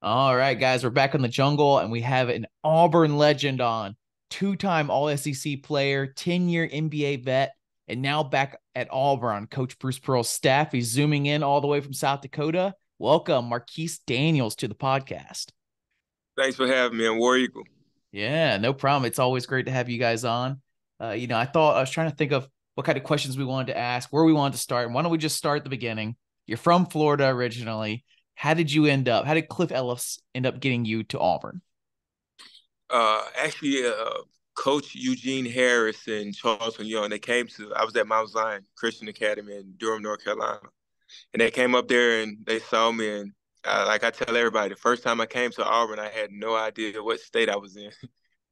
All right, guys, we're back in the jungle and we have an Auburn legend on, two-time All SEC player, 10-year NBA vet, and now back at Auburn, Coach Bruce Pearl's staff. He's zooming in all the way from South Dakota. Welcome, Marquis Daniels, to the podcast. Thanks for having me on War Eagle. Yeah, no problem. It's always great to have you guys on. I was trying to think of what kind of questions we wanted to ask, where we wanted to start. And why don't we just start at the beginning? You're from Florida originally. How did Cliff Ellis end up getting you to Auburn? Actually, Coach Eugene Harris and Charleston Young, I was at Mount Zion Christian Academy in Durham, North Carolina. And they came up there and they saw me. And like I tell everybody, the first time I came to Auburn, I had no idea what state I was in.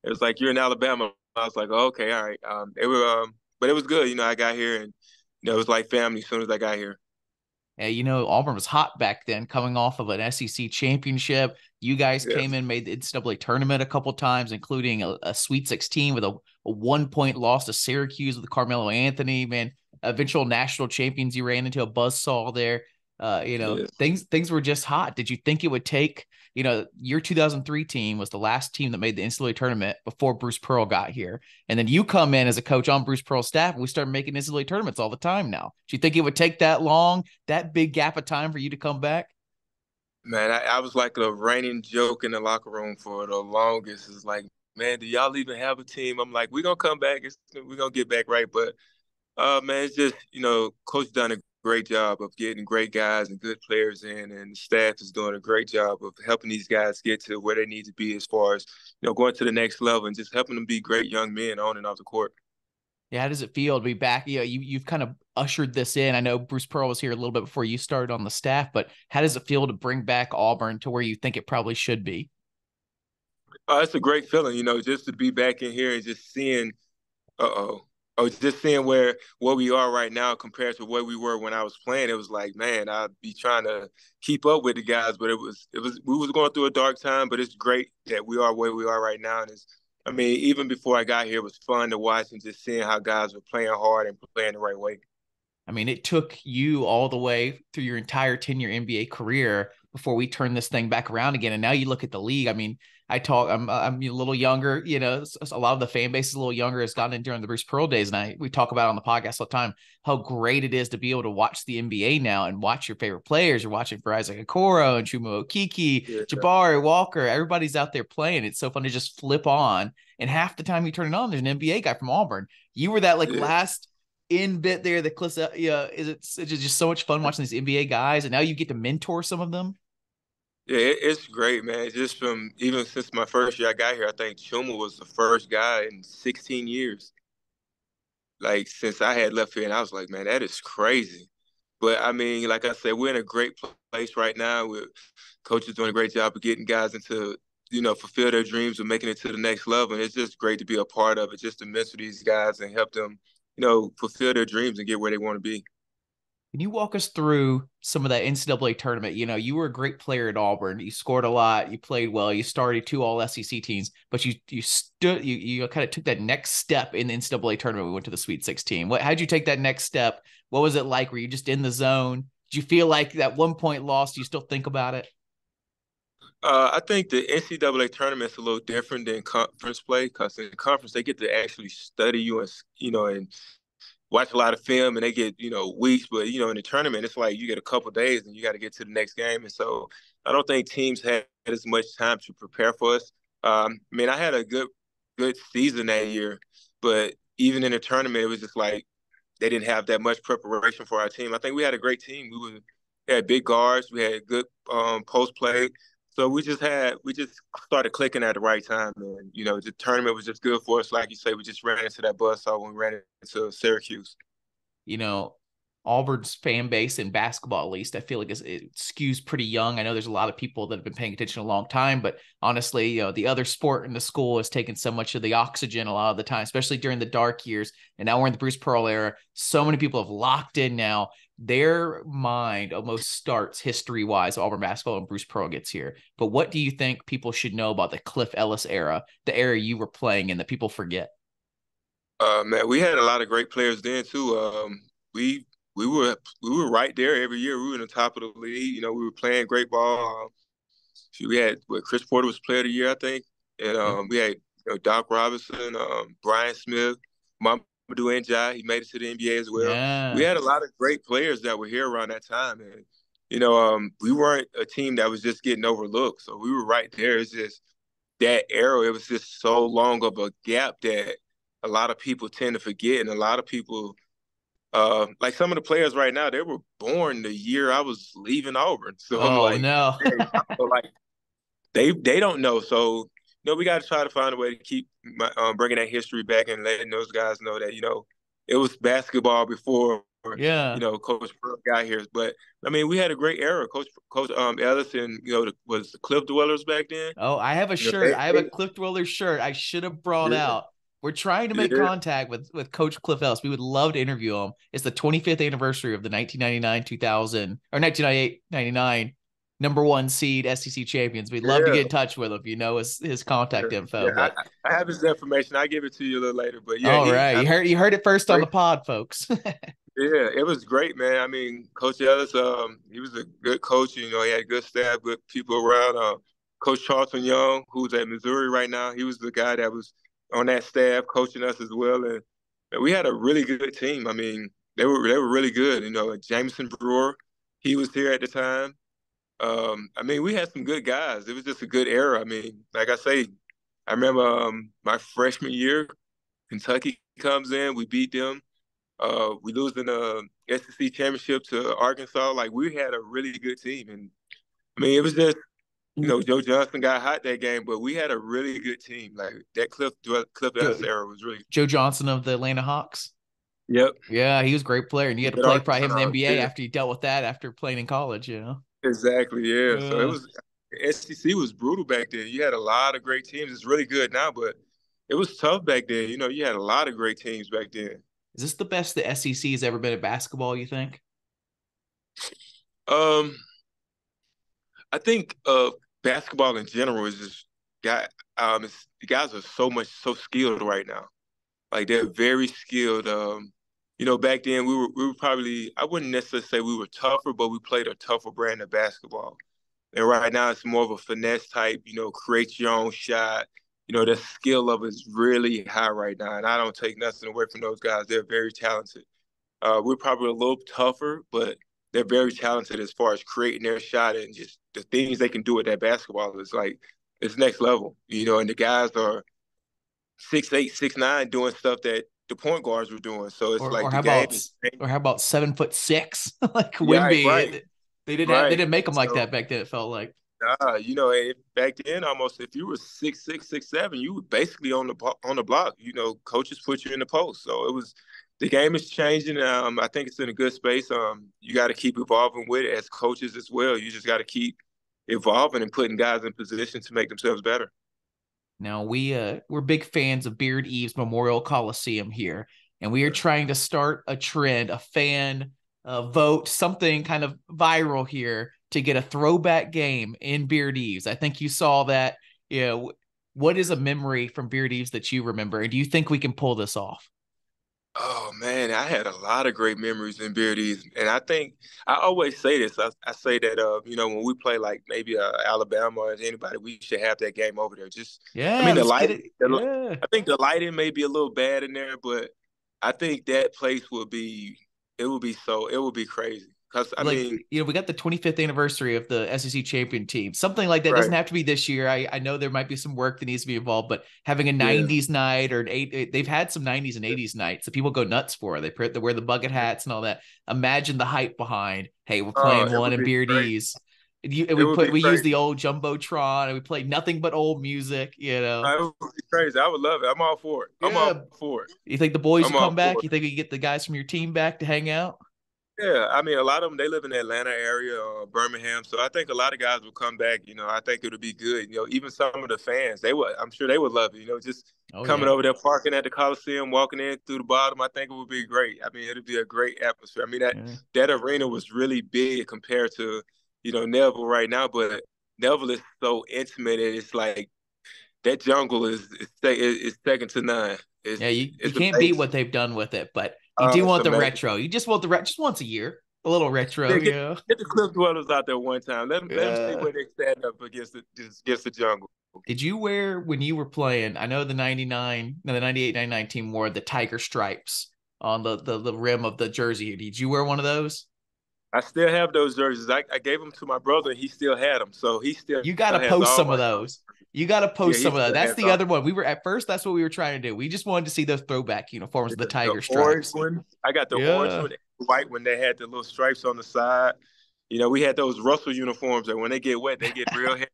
It was like, you're in Alabama. I was like, oh, okay, all right. But it was good. I got here and, it was like family as soon as I got here. Auburn was hot back then, coming off of an SEC championship. You guys Yeah. came in, made the NCAA tournament a couple times, including a Sweet 16 with a 1 point loss to Syracuse with Carmelo Anthony. Man, eventual national champions. You ran into a buzzsaw there. Yeah. Things were just hot. Did you think it would take? Your 2003 team was the last team that made the NCAA tournament before Bruce Pearl got here. And then you come in as a coach on Bruce Pearl's staff, and we start making NCAA tournaments all the time now. Do you think it would take that long, that big gap of time for you to come back? Man, I was like a reigning joke in the locker room for the longest. It's like, man, do y'all even have a team? I'm like, we're gonna come back. We're gonna get back right. But man, it's just, coach done a great job of getting great guys and good players in, and the staff is doing a great job of helping these guys get to where they need to be as far as, going to the next level and just helping them be great young men on and off the court. Yeah, how does it feel to be back? You've kind of ushered this in. I know Bruce Pearl was here a little bit before you started on the staff, but how does it feel to bring back Auburn to where you think it probably should be? It's a great feeling, just to be back in here and just seeing uh-oh. Oh, just seeing where we are right now compared to where we were when I was playing, it was like, man, I'd be trying to keep up with the guys, but we was going through a dark time, but it's great that we are where we are right now. And I mean, even before I got here, it was fun to watch and just seeing how guys were playing hard and playing the right way. I mean, it took you all the way through your entire 10-year NBA career before we turned this thing back around again. And now you look at the league. I mean, I'm a little younger, a lot of the fan base is a little younger, has gotten in during the Bruce Pearl days. And we talk about on the podcast all the time how great it is to be able to watch the NBA now and watch your favorite players. You're watching for Isaac Okoro and Chuma Okiki, Yeah, Jabari Walker. Everybody's out there playing. It's so fun to just flip on. And half the time you turn it on, there's an NBA guy from Auburn. You were that like yeah. last in bit there that Cliff, it's just so much fun watching these NBA guys, and now you get to mentor some of them. Yeah, it's great, man. Just from even since my first year I got here, I think Chuma was the first guy in 16 years. Like since I had left here, and I was like, man, that is crazy. But I mean, like I said, we're in a great place right now. Coach is doing a great job of getting guys into, fulfill their dreams of making it to the next level. And it's just great to be a part of it, just to mentor these guys and help them, fulfill their dreams and get where they want to be. Can you walk us through some of that NCAA tournament? You were a great player at Auburn. You scored a lot. You played well. You started two All SEC teams, but you kind of took that next step in the NCAA tournament. We went to the Sweet 16. How'd you take that next step? What was it like? Were you just in the zone? Did you feel like that 1 point loss? Do you still think about it? I think the NCAA tournament's a little different than conference play because in conference they get to actually study you and and watch a lot of film and they get, weeks, but in the tournament it's like you get a couple days and you got to get to the next game. And so I don't think teams had as much time to prepare for us. I mean, I had a good season that year, but even in the tournament, it was just like they didn't have that much preparation for our team. I think we had a great team. We had big guards, we had good post play. So we just started clicking at the right time, and the tournament was just good for us. Like you say, we just ran into that buzzsaw when we ran into Syracuse. you know, Auburn's fan base in basketball, at least, I feel like it skews pretty young. I know there's a lot of people that have been paying attention a long time, but honestly, the other sport in the school has taken so much of the oxygen a lot of the time, especially during the dark years. And now we're in the Bruce Pearl era. So many people have locked in now. Their mind almost starts history wise, Auburn basketball, and Bruce Pearl gets here. But what do you think people should know about the Cliff Ellis era, the era you were playing in that people forget? Man, we had a lot of great players then too. We we were right there every year. We were in the top of the league. We were playing great ball. we had Chris Porter was Player of the Year, I think, and Yep. we had Doc Robinson, Brian Smith, Mamadou Ndiaye. He made it to the NBA as well. We Yeah. had a lot of great players that were here around that time, and we weren't a team that was just getting overlooked. So we were right there. It's just that era. It was just so long of a gap that a lot of people tend to forget, and a lot of people like some of the players right now, they were born the year I was leaving Auburn. So I'm Oh like, no. hey, so like they don't know. So we got to try to find a way to keep bringing that history back and letting those guys know that it was basketball before Yeah. Coach Pearl got here. But I mean, we had a great era. Coach Ellison, was the Cliff Dwellers back then. Oh, I have a You know, shirt. I have a Cliff Dweller shirt I should have brought yeah, out. We're trying to make yeah, contact with Coach Cliff Ellis. We would love to interview him. It's the 25th anniversary of the 1999 2000 or 1998 99 number one seed SEC champions. We'd love to yeah. get in touch with him if you know his contact Yeah, info. I, But I have his information. I'll give it to you a little later. But yeah, all right, I mean, you heard it first on great. the pod, folks. Yeah, it was great, man. I mean, Coach Ellis, he was a good coach. He had good staff, good people around. Coach Charlton Young, who's at Missouri right now, he was the guy that was on that staff coaching us as well. And we had a really good team. I mean, they were really good. Jameson Brewer, he was here at the time. I mean, we had some good guys. It was just a good era. I mean, like I say, I remember my freshman year, Kentucky comes in, we beat them. We lose in the SEC championship to Arkansas. Like we had a really good team, and I mean, it was just Joe Johnson got hot that game, but we had a really good team. Like that Cliff Joe, Ellis era was really. Joe Johnson of the Atlanta Hawks. Yep. Yeah, he was a great player, and you had to At play probably him in the Arkansas, NBA yeah, after you dealt with that after playing in college. exactly, yeah. So it Yeah. was SEC was brutal back then. You had a lot of great teams. It's really good now, but it was tough back then. You had a lot of great teams back then. Is this the best the SEC has ever been at basketball, you think? Um, I think basketball in general is just got the guys are so skilled right now. Like they're very skilled. Back then we were probably I wouldn't necessarily say we were tougher, but we played a tougher brand of basketball. And right now it's more of a finesse type, create your own shot. The skill level is really high right now. And I don't take nothing away from those guys. They're very talented. We're probably a little tougher, but they're very talented as far as creating their shot and just the things they can do with that basketball is like it's next level. And the guys are 6'8", 6'9", doing stuff that the point guards were doing. So it's Or like or the how game about is or how about 7'6" like yeah, right, Wimby? They right. didn't make them like So that back then. It felt like back then almost if you were 6'6", 6'7", you were basically on the block. Coaches put you in the post. So it was the game is changing. I think it's in a good space. You got to keep evolving with it as coaches as well. You just got to keep evolving and putting guys in position to make themselves better. now we're big fans of Beard Eves Memorial Coliseum here, and we are trying to start a trend, a fan vote, something kind of viral here to get a throwback game in Beard Eves. I think you saw that. Yeah, what is a memory from Beard Eves that you remember, and do you think we can pull this off? Oh man, I had a lot of great memories in Beardies, and I think I always say this. I say that when we play like maybe Alabama or anybody, we should have that game over there. Just, I Yeah, mean, the let's get lighting. it. Yeah. I think the lighting may be a little bad in there, but I think that place would be. It would be crazy. Cause I Like, mean, we got the 25th anniversary of the SEC champion team. Something like that doesn't right? have to be this year. I know there might be some work that needs to be involved, but having a Yeah. 90s night or they've had some 90s and 80s nights that people go nuts for. They wear the bucket hats and all that. Imagine the hype behind, hey, we're Oh, playing it one would in be crazy. Beardies. And It would be we use crazy. the old jumbotron and we play nothing but old music. It would be crazy. I would love it. I'm all for it. I'm all Yeah. for it. You think the boys I'm will all come for back? it. You think you get the guys from your team back to hang out? Yeah, I mean, a lot of them they live in the Atlanta area or Birmingham, so I think a lot of guys will come back. I think it'll be good. Even some of the fans, I'm sure they would love it. Just Oh coming yeah. over there, parking at the Coliseum, walking in through the bottom. I think it would be great. I mean, it'll be a great atmosphere. I mean, that Yeah. that arena was really big compared to Neville right now, but Neville is so intimate, and it's like that jungle is second to none. It's Yeah, you it's can't beat amazing. what they've done with it, but you do It's want the amazing. retro. You just want just once a year. A little retro, Yeah, yeah. get the Cliff Dwellers out there one time. Let them see Yeah. where they stand up against the jungle. Did you wear when you were playing? I know the 99, no, the 98, 99 team wore the tiger stripes on the rim of the jersey. Did you wear one of those? I still have those jerseys. I gave them to my brother, and he still had them. So he still You got to has post all some of my those. You got to yeah, post he some of that. still That's has the all other one. We were at first. That's what we were trying to do. We just wanted to see those throwback uniforms with the the tiger orange stripes. one. I got the orange Yeah, one, and the white when they had the little stripes on the side. We had those Russell uniforms that when they get wet, they get real heavy.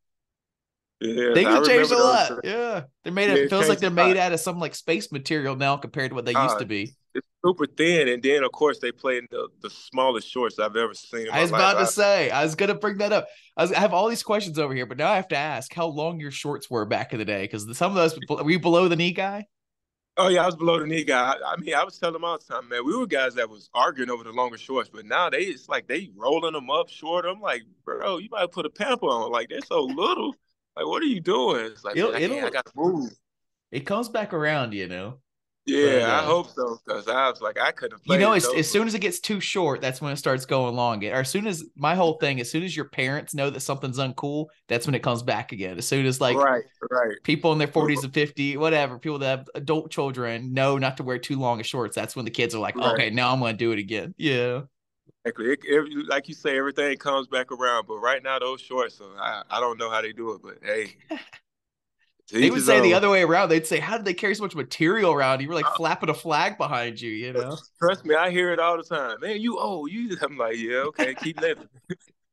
Yeah, things I have changed remember a those. lot. Yeah, they're made. Yeah, It it feels like changed they're a made lot. out of some like space material now compared to what they used to be. It's super thin, and then of course they play in the smallest shorts I've ever seen in I my was life. about to say, I was gonna bring that up. I have all these questions over here, but now I have to ask how long your shorts were back in the day because some of those were you below the knee guy? Oh yeah, I was below the knee guy. I mean, I was telling them all the time, man. We were guys that was arguing over the longer shorts, but now it's like they rolling them up short. I'm like, bro, you might put a pamper on. Like they're so little. Like, what are you doing? It's like, It'll man, I can't. I it'll got to move. it comes back around, you know. But Yeah, I hope so because I was like, I couldn't have you played know, it. Those as were soon as it gets too short, that's when it starts going long. Or as soon as my whole thing, as soon as your parents know that something's uncool, that's when it comes back again. As soon as like right, right. people in their But 40s and 50, whatever, people that have adult children know not to wear too long of shorts. That's when the kids are like, right, okay, now I'm going to do it again. Yeah. exactly. Like you say, everything comes back around. But right now, those shorts, so I don't know how they do it. But hey, to They each would his say the own. other way around. They'd say, how did they carry so much material around? You were like flapping a flag behind you, you know? Trust me, I hear it all the time. Man, you old. You. I'm like, yeah, okay, keep living.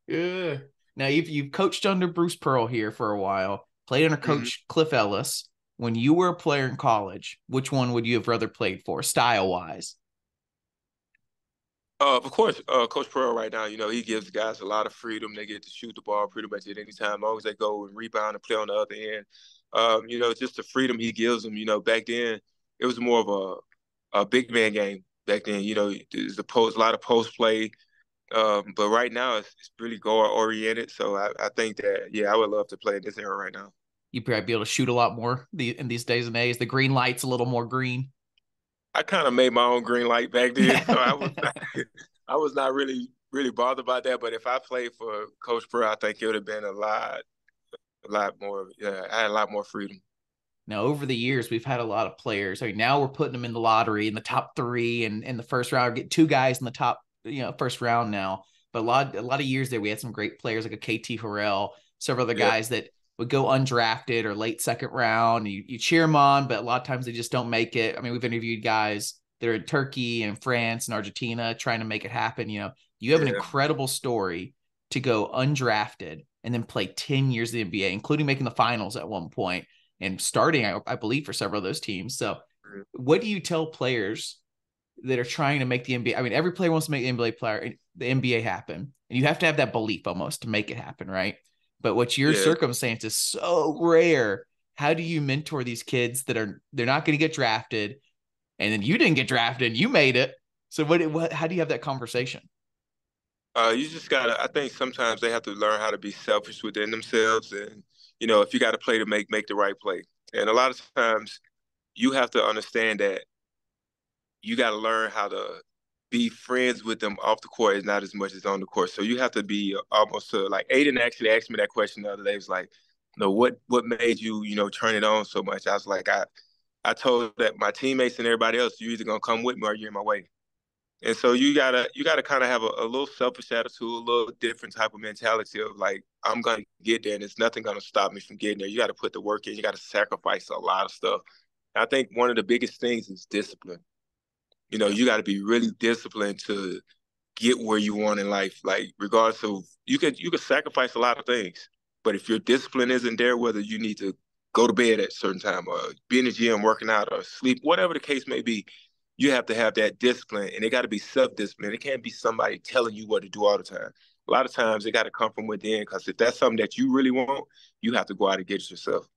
Yeah. Now you've coached under Bruce Pearl here for a while, played under Mhm. Coach Cliff Ellis. When you were a player in college, which one would you have rather played for, style wise? Of course, Coach Pearl right now, he gives guys a lot of freedom. They get to shoot the ball pretty much at any time, as long as they go and rebound and play on the other end. Just the freedom he gives them. Back then it was more of a big man game. Back then, there's a lot of post play. But right now it's really guard oriented. So I think that yeah, I would love to play in this era right now. You'd probably be able to shoot a lot more in these days and age. The green light's a little more green. I kind of made my own green light back then, so I was not really bothered about that. But if I played for Coach Pearl, I think it would have been a lot more. Yeah, I had a lot more freedom. Now, over the years, we've had a lot of players. I mean, now we're putting them in the lottery in the top three and in the first round. Get two guys in the top, first round now. But a lot of years there, we had some great players like a KT Harrell, several other Yeah, guys that would go undrafted or late second round. You cheer them on, but a lot of times they just don't make it. I mean, we've interviewed guys that are in Turkey and France and Argentina trying to make it happen. You have an yeah, incredible story to go undrafted and then play 10 years in the NBA, including making the finals at one point and starting, I believe, for several of those teams. So, what do you tell players that are trying to make the NBA? I mean, every player wants to make the NBA happen, and you have to have that belief almost to make it happen, right? But what's your yeah. circumstance is so rare. How do you mentor these kids they're not going to get drafted, and then you didn't get drafted, and you made it? So, how do you have that conversation? You just gotta. I think sometimes they have to learn how to be selfish within themselves, and if you got to play to make the right play. And a lot of times, you have to understand that you got to learn how to be friends with them off the court, is not as much as on the court. So you have to be almost like Aiden actually asked me that question the other day. It was like, what made you turn it on so much? I was like, I told that my teammates and everybody else, you're either gonna come with me or you're in my way. And so you gotta kind of have a little selfish attitude, a little different type of mentality of like, I'm gonna get there and there's nothing gonna stop me from getting there. You gotta put the work in, you gotta sacrifice a lot of stuff. I think one of the biggest things is discipline. Yeah. You gotta be really disciplined to get where you want in life. Like regardless of you could sacrifice a lot of things. But if your discipline isn't there, whether you need to go to bed at a certain time or be in the gym working out or sleep, whatever the case may be, you have to have that discipline, and it got to be self-discipline. It can't be somebody telling you what to do all the time. A lot of times it got to come from within, because if that's something that you really want, you have to go out and get it yourself.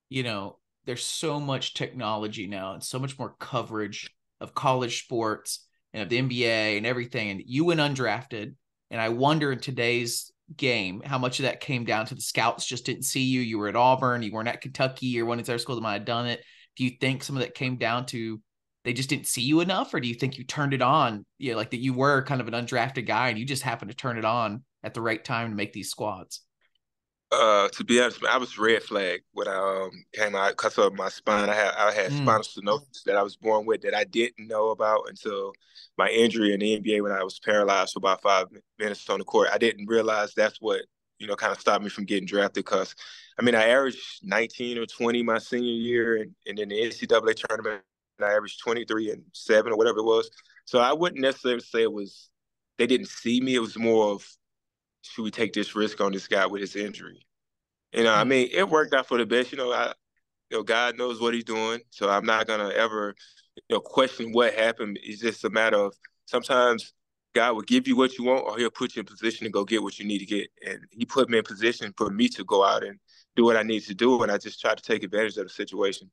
There's so much technology now and so much more coverage of college sports and of the NBA and everything. And you went undrafted. And I wonder in today's game how much of that came down to the scouts just didn't see you. You were at Auburn, you weren't at Kentucky, or one of their schools that might have done it. Do you think some of that came down to they just didn't see you enough, or do you think you turned it on? Yeah, like that you were kind of an undrafted guy and you just happened to turn it on at the right time to make these squads? To be honest, I was red flag when I came out because of my spine. I had Mm. spinal stenosis that I was born with that I didn't know about until my injury in the NBA when I was paralyzed for about 5 minutes on the court. I didn't realize that's what kind of stopped me from getting drafted. Because I mean, I averaged 19 or 20 my senior year, and in the NCAA tournament, I averaged 23 and 7 or whatever it was. So I wouldn't necessarily say it was they didn't see me. It was more of, should we take this risk on this guy with his injury? I Mm. mean, it worked out for the best. God knows what he's doing, so I'm not gonna ever, question what happened. It's just a matter of sometimes God will give you what you want, or He'll put you in position to go get what you need to get. And He put me in position for me to go out and do what I need to do, and I just try to take advantage of the situation.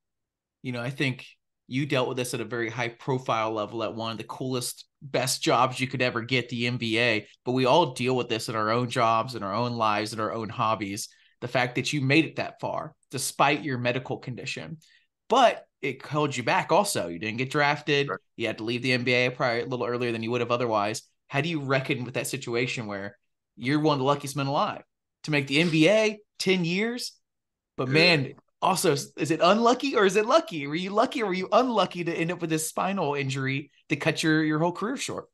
I think you dealt with this at a very high profile level at one of the coolest, best jobs you could ever get, the NBA. But we all deal with this in our own jobs, in our own lives, in our own hobbies. The fact that you made it that far, despite your medical condition, but it held you back also. You didn't get drafted. Right. You had to leave the NBA probably a little earlier than you would have otherwise. How do you reckon with that situation where you're one of the luckiest men alive to make the NBA 10 years? But Yeah. man, also, is it unlucky or is it lucky? Were you lucky or were you unlucky to end up with this spinal injury to cut your whole career short?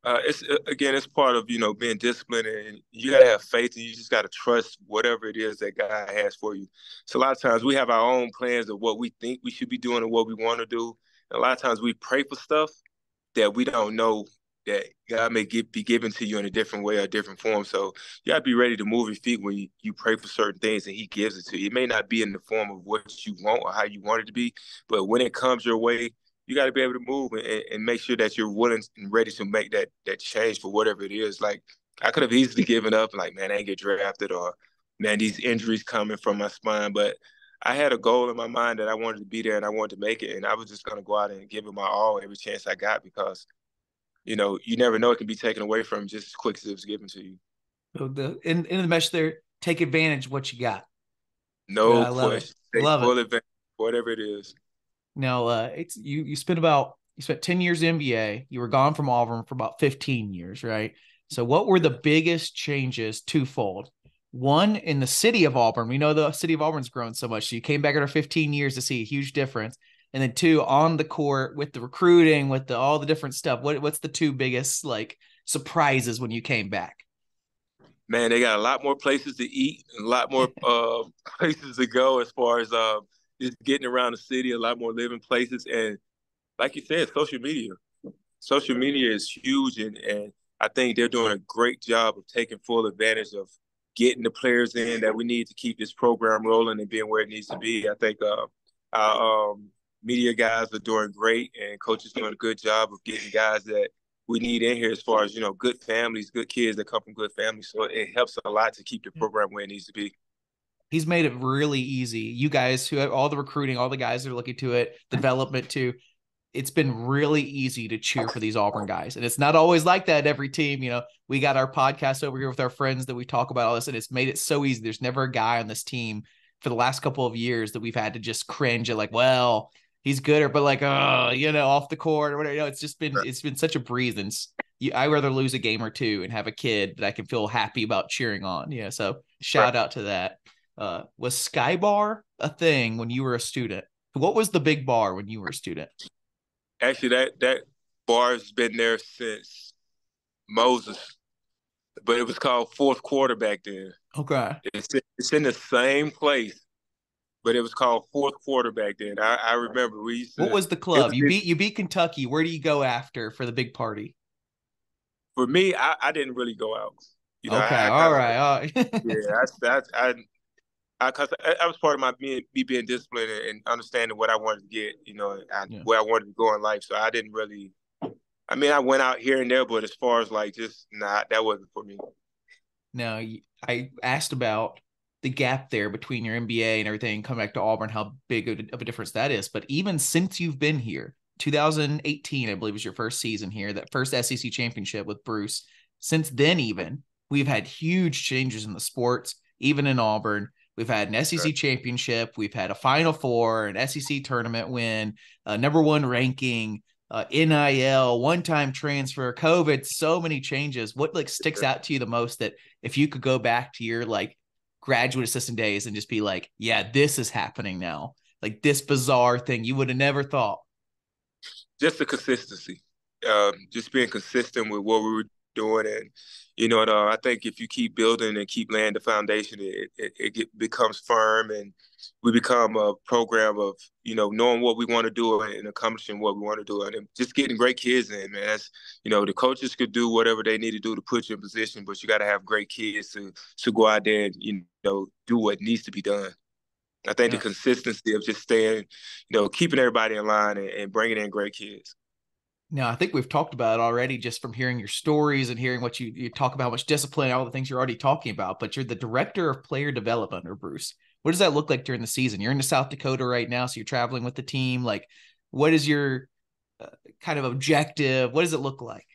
It's again, it's part of being disciplined, and you gotta have faith, and you just gotta trust whatever it is that God has for you. So a lot of times we have our own plans of what we think we should be doing and what we want to do. And a lot of times we pray for stuff that we don't know that God may be given to you in a different way or a different form. So you gotta be ready to move your feet when you pray for certain things and He gives it to you. It may not be in the form of what you want or how you want it to be, but when it comes your way, you got to be able to move and make sure that you're willing and ready to make that change for whatever it is. Like, I could have easily given up, like, man, I ain't get drafted, or man, these injuries coming from my spine. But I had a goal in my mind that I wanted to be there and I wanted to make it, and I was just gonna go out and give it my all every chance I got, because you never know, it can be taken away from just as quick as it was given to you. So in the mesh there, take advantage of what you got. No I love it. question. Take Love it. full advantage, whatever it is. Now, it's you spent 10 years in NBA. You were gone from Auburn for about 15 years, right? So what were the biggest changes twofold? One, in the city of Auburn. We know the city of Auburn's grown so much. So you came back after 15 years to see a huge difference. And then two, on the court with the recruiting, with all the different stuff. What's the two biggest like surprises when you came back? Man, they got a lot more places to eat, and a lot more places to go as far as just getting around the city, a lot more living places. And like you said, social media. Social media is huge, and I think they're doing a great job of taking full advantage of getting the players in that we need to keep this program rolling and being where it needs to be. I think our media guys are doing great, and coaches doing a good job of getting guys that we need in here as far as good families, good kids that come from good families. So it helps a lot to keep the program where it needs to be. He's made it really easy. You guys who have all the recruiting, all the guys that are looking to it, development too. It's been really easy to cheer for these Auburn guys. And it's not always like that at every team. We got our podcast over here with our friends that we talk about all this, and it's made it so easy. There's never a guy on this team for the last couple of years that we've had to just cringe at, like, well, he's good, or but like, oh, off the court or whatever. It's been such a breeze. And I rather lose a game or two and have a kid that I can feel happy about cheering on. Yeah. So shout out to that. Was Sky Bar a thing when you were a student? What was the big bar when you were a student? Actually, that bar's been there since Moses, but it was called Fourth Quarter back then. Okay. It's in the same place, but it was called Fourth Quarter back then. I remember we used What to. was the It club? was You beat Kentucky. Where do you go after for the big party? for me. I didn't really go out. Okay. I All kind of, right. All right. yeah. Cause I was part of me being disciplined and understanding what I wanted to get. Yeah. Where I wanted to go in life. So I didn't really. I mean, I went out here and there, but as far as like just that wasn't for me. Now, I asked about the gap there between your MBA and everything, coming back to Auburn, how big of a difference that is. But even since you've been here, 2018, I believe was your first season here, that first SEC championship with Bruce. Since then, even we've had huge changes in the sports, even in Auburn. We've had an SEC championship. We've had a Final Four, an SEC tournament win, number one ranking, NIL, one-time transfer, COVID, so many changes. What like sticks out to you the most that if you could go back to your like graduate assistant days and just be like, yeah, this is happening now. Like this bizarre thing you would have never thought. Just the consistency, just being consistent with what we were doing, and I think if you keep building and keep laying the foundation, becomes firm, and we become a program of knowing what we want to do and accomplishing what we want to do, and just getting great kids in, man. That's the coaches could do whatever they need to do to put you in position, but you got to have great kids to go out there and do what needs to be done. I think the Yeah. consistency of just staying, keeping everybody in line and bringing in great kids. Now, I think we've talked about it already just from hearing your stories and hearing what you talk about, how much discipline, all the things you're already talking about, but you're the director of player development under Bruce. What does that look like during the season? You're in South Dakota right now, so you're traveling with the team. Like, what is your kind of objective? What does it look like?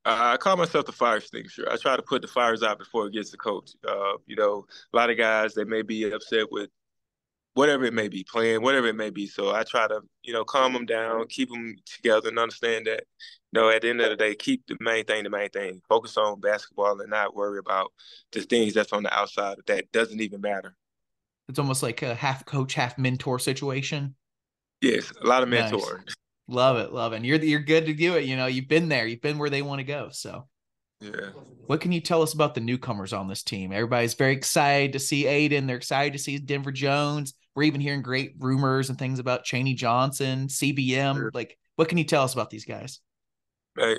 I call myself the fire extinguisher. I try to put the fires out before it gets to coach. A lot of guys, they may be upset with whatever it may be, playing, whatever it may be. So I try to, calm them down, keep them together, and understand that, at the end of the day, keep the main thing the main thing. Focus on basketball and not worry about the things that's on the outside that doesn't even matter. It's almost like a half coach, half mentor situation. Yes, a lot of Nice. mentoring. Love it. Love it. And you're good to do it. You've been there. You've been where they want to go. So Yeah. what can you tell us about the newcomers on this team? Everybody's very excited to see Aiden. They're excited to see Denver Jones. We're even hearing great rumors and things about Chaney Johnson, CBM. Like, what can you tell us about these guys?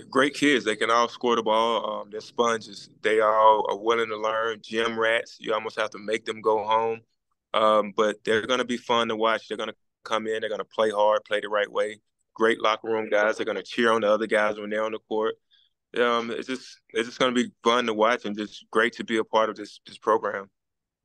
Great kids. They can all score the ball. They're sponges. They all are willing to learn. Gym rats. You almost have to make them go home. But they're going to be fun to watch. They're going to come in. They're going to play hard, play the right way. Great locker room guys. They're going to cheer on the other guys when they're on the court. It's just going to be fun to watch and just great to be a part of this program.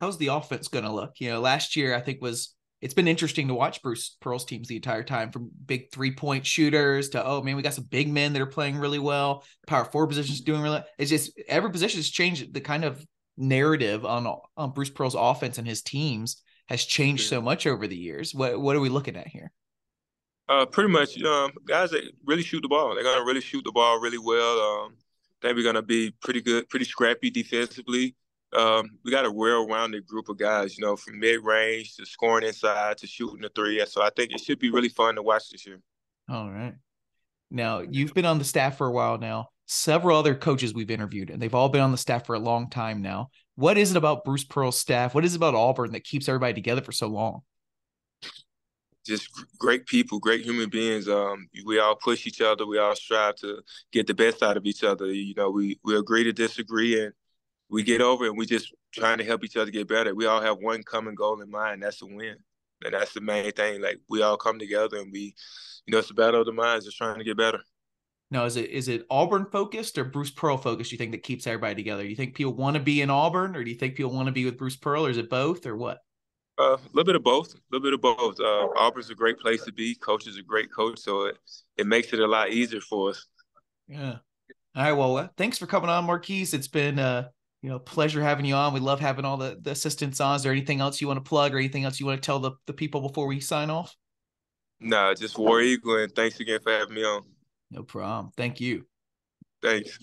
How's the offense going to look? Last year I think it's been interesting to watch Bruce Pearl's teams the entire time, from big 3-point shooters to, oh man, we got some big men that are playing really well. Power forward positions doing really. It's just every position has changed. The kind of narrative on Bruce Pearl's offense and his teams has changed so much over the years. What are we looking at here? Pretty much, guys that really shoot the ball. They're gonna really shoot the ball really well. I think we're gonna be pretty good, pretty scrappy defensively. We got a well-rounded group of guys, from mid-range to scoring inside to shooting the three. So I think it should be really fun to watch this year. All right. Now, you've been on the staff for a while now. Several other coaches we've interviewed, and they've all been on the staff for a long time now. What is it about Bruce Pearl's staff? What is it about Auburn that keeps everybody together for so long? Just great people, great human beings. We all push each other. We all strive to get the best out of each other. We agree to disagree, and we get over it, and we just trying to help each other get better. We all have one common goal in mind. That's to win. And that's the main thing. Like, we all come together, and it's a battle of the minds, just trying to get better. Now, is it Auburn focused or Bruce Pearl focused? You think that keeps everybody together? You think people want to be in Auburn, or do you think people want to be with Bruce Pearl, or is it both, or what? A little bit of both. A little bit of both. Auburn's a great place to be. Coach is a great coach, so it makes it a lot easier for us. Yeah. All right. Well, thanks for coming on, Marquis. It's been pleasure having you on. We love having all the assistants on. Is there anything else you want to plug or anything else you want to tell the people before we sign off? Nah, just War Eagle, and thanks again for having me on. No problem. Thank you. Thanks.